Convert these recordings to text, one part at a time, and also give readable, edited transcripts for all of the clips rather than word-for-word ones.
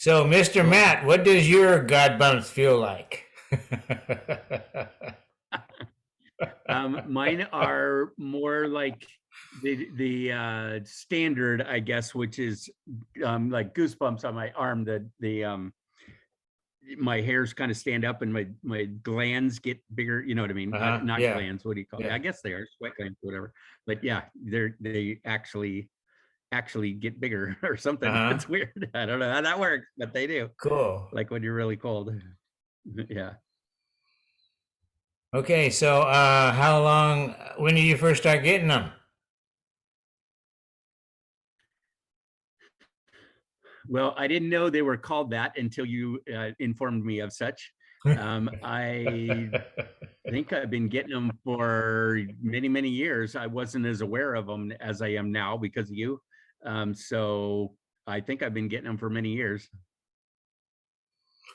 So, Mr. Matt, what does your God bumps feel like? Mine are more like the standard, I guess, which is like goosebumps on my arm. The my hairs kind of stand up and my glands get bigger. You know what I mean? Not Yeah, glands. What do you call it? yeah. I guess they are sweat glands, whatever. But yeah, they actually get bigger or something. Uh-huh. It's weird. I don't know how that works, but they do. Cool. Like when you're really cold. Yeah. Okay, so when did you first start getting them? Well, I didn't know they were called that until you informed me of such. I think I've been getting them for many, many years. I wasn't as aware of them as I am now because of you. So I think I've been getting them for many years.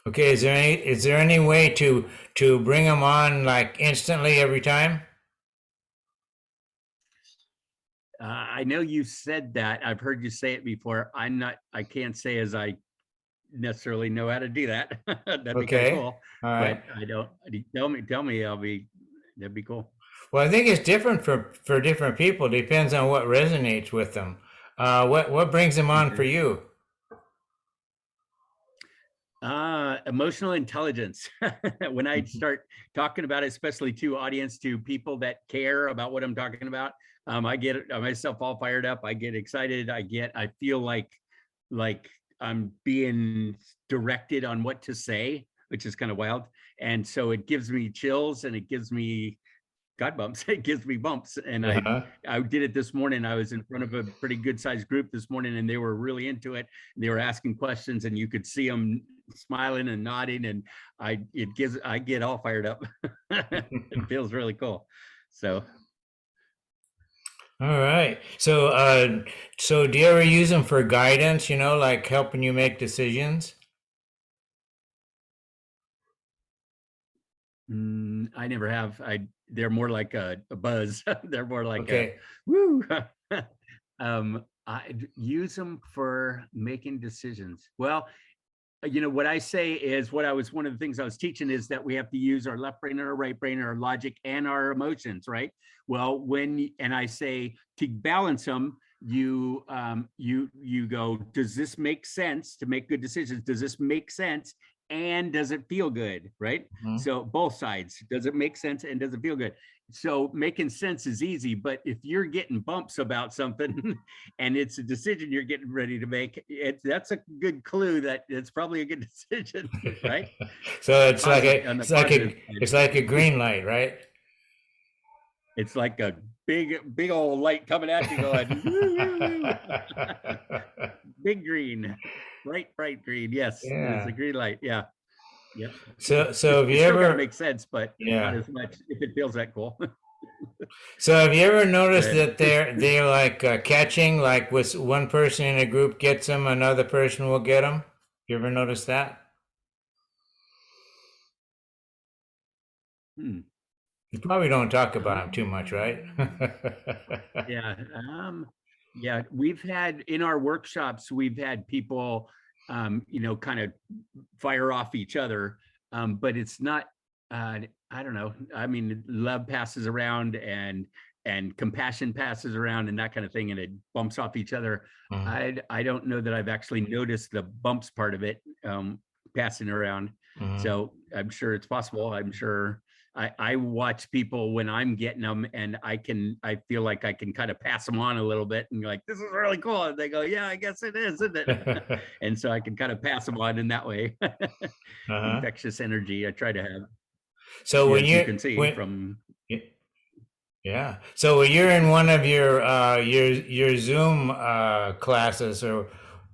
Okay, is there any way to bring them on like instantly every time? I know you said that. I've heard you say it before. I can't say as I necessarily know how to do that. That'd be kind of Okay. cool. All right. But I don't, tell me, that'd be cool. Well, I think it's different for different people. Depends on what resonates with them. What brings them on for Mhm. you? Emotional intelligence. When I start talking about it, especially to audience, to people that care about what I'm talking about, I get myself all fired up. I get excited. I feel like I'm being directed on what to say, which is kind of wild. And so it gives me chills and it gives me God bumps. It gives me bumps. And Uh-huh. I did it this morning. I was in front of a pretty good sized group this morning and they were really into it. They were asking questions and you could see them smiling and nodding. And I get all fired up. It feels really cool. So All right. So do you ever use them for guidance, like helping you make decisions? I never have. They're more like a buzz. They're more like a Okay. woo. I use them for making decisions. Well, what I say is one of the things I was teaching is that we have to use our left brain and our right brain, our logic and our emotions, right? Well, and I say to balance them, you go, does this make sense to make good decisions? Does this make sense? And does it feel good? Right. Mhm. So both sides, does it make sense and does it feel good? So making sense is easy, but if you're getting bumps about something and it's a decision you're getting ready to make, that's a good clue that it's probably a good decision, right? So it's like Positive on the positive side. it's like a green light, right? It's like a big old light coming at you going, woo, woo, woo. Big green, bright green. Yes, it is a Yeah. green light. Yeah. Yep. So have You you still got to ever make sense, but not yeah. as much if it feels that cool. So have you ever noticed But that they're like catching, like with one person in a group gets them, another person will get them? You ever notice that? hmm. You probably don't talk about them too much, right? um, Yeah. Yeah, we've had in our workshops, we've had people, kind of fire off each other. But it's not, I don't know. I mean, love passes around and compassion passes around and that kind of thing, and it bumps off each other. Mhm, I don't know that I've actually noticed the bumps part of it passing around. mhm. So I'm sure it's possible. I'm sure I watch people when I'm getting them and I feel like I can kind of pass them on a little bit and like, this is really cool. And they go, yeah, I guess it is, isn't it? And so I can kind of pass them on in that way. Uh-huh. Infectious energy I try to have, So when as you you can see when from, yeah, so when you're in one of your Zoom classes or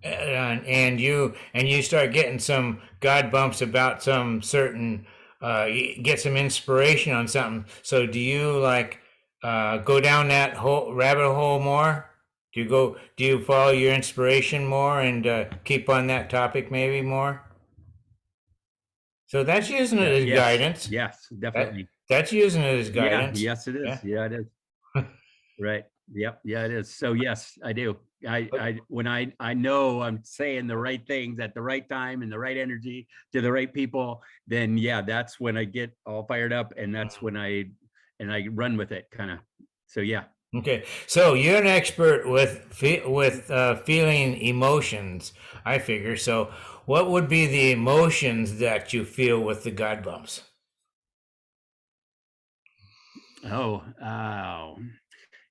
and you start getting some God bumps about some certain you get some inspiration on something. So do you like go down that whole rabbit hole more? Do you follow your inspiration more and keep on that topic maybe more? So that's using it as yes, guidance. yes, That definitely. that's using it as Yeah, guidance. yes, it is. Yeah. Yeah, it is. Right. Yep. Yeah, it is. So yes, I do. When I know I'm saying the right things at the right time and the right energy to the right people, then yeah, that's when I get all fired up, and that's when I run with it, kind of. So yeah. Okay, so you're an expert with feeling emotions, I figure. So, what would be the emotions that you feel with the God bumps? Oh,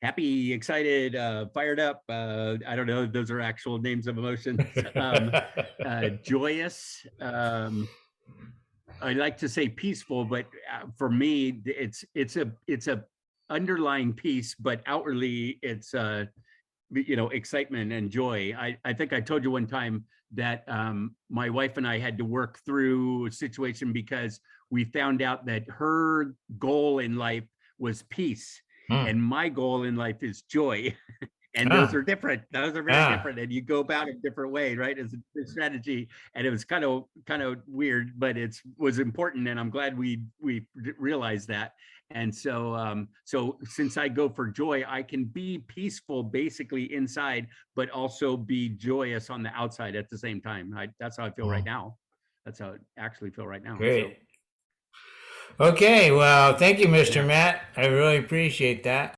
happy, excited, fired up. I don't know if those are actual names of emotions. Joyous. I like to say peaceful, but for me, it's a underlying peace, but outwardly it's excitement and joy. I think I told you one time that my wife and I had to work through a situation because we found out that her goal in life was peace, Hmm. and my goal in life is joy. And those Ah, are different. Those are very ah. different, and you go about it different way, right? It's a strategy, and it was kind of weird, but it was important, and I'm glad we realized that. And so since I go for joy, I can be peaceful basically inside, but also be joyous on the outside at the same time. That's how I feel right Hmm. now. That's how I actually feel right now. So Great. Okay, well, thank you, Mr. yeah. Matt. I really appreciate that.